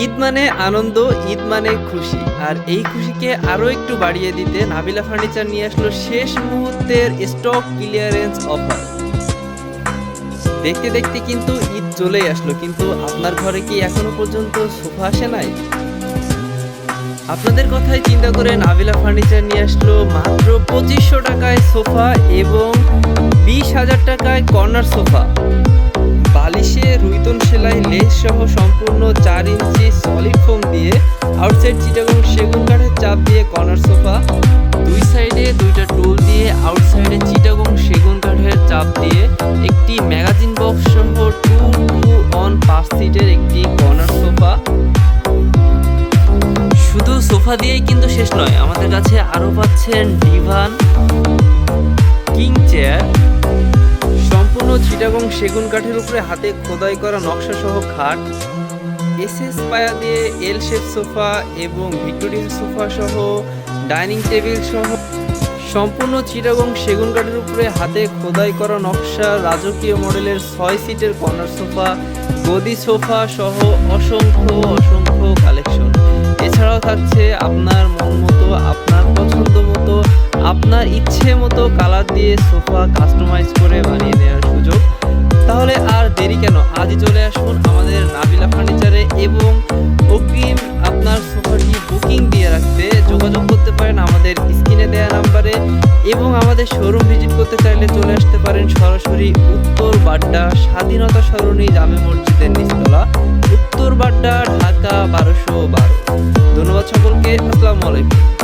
ঈদ মানে আনন্দ, ঈদ মানে খুশি। আর এই খুশিকে আরো একটু বাড়িয়ে দিতে নাবিলা ফার্নিচার নিয়ে আসলো শেষ মুহূর্তের স্টক ক্লিয়ারেন্স অফার। দেখতে দেখতে কিন্তু ঈদ চলেই আসলো, কিন্তু আপনার ঘরে কি এখনো পর্যন্ত সোফা আসে নাই? আপনাদের কথাই চিন্তা করে নাবিলা ফার্নিচার নিয়ে আসলো মাত্র 2500 টাকায় সোফা এবং 20,000 টাকায় কর্নার সোফা। বালিশে রুইতন সেলাই লেস সহ সম্পূর্ণ 4 ইঞ্চি সলিড ফোম দিয়ে আউটসাইড চিটাগং সেগুন কাঠের চাপ দিয়ে কর্নার সোফা, দুই সাইডে দুইটা টুল দিয়ে আউটসাইডে চিটাগং সেগুন কাঠের চাপ দিয়ে একটি ম্যাগাজিন বক্স সহ 2-2-on 5 সিটের একটি কর্নার সোফা। শুধু সোফা দিয়েই কিন্তু শেষ নয়, আমাদের কাছে আরও পাচ্ছেন ডিভান, কিং চেয়ার, সম্পূর্ণ চিটাগং সেগুন কাঠের উপরে হাতে খোদাই করা নকশা সহ খাট, এসএস পায়া দিয়ে এল শেপ সোফা এবং ভিক্টোরিয়া সোফা সহ ডাইনিং টেবিল সহ সম্পূর্ণ চিটাগং সেগুন কাঠের উপরে হাতে খোদাই করা নকশা রাজকীয় মডেলের 6 সিটের কর্নার সোফা, গদি সোফা সহ অসংখ্য কালেকশন। এছাড়াও থাকছে আপনার মন মতো, আপনার পছন্দ মতো, আপনার ইচ্ছে মতো কালার দিয়ে সোফা কাস্টমাইজ করে বানিয়ে নেওয়ার সুযোগ। তাহলে আর দেরি কেন, আজই চলে আসুন আমাদের নাবিলা ফার্নিচারে এবং অগ্রিম আপনার সোফাটি বুকিং দিয়ে রাখতে যোগাযোগ করতে পারেন আমাদের স্ক্রিনে দেওয়া নাম্বারে, এবং আমাদের শোরুম ভিজিট করতে চাইলে চলে আসতে পারেন সরাসরি উত্তর বাড্ডা স্বাধীনতা সরণি জামে মসজিদের নিচতলা, উত্তর বাড্ডা, ঢাকা 1212। ধন্যবাদ সকলকে, আসসালামু আলাইকুম।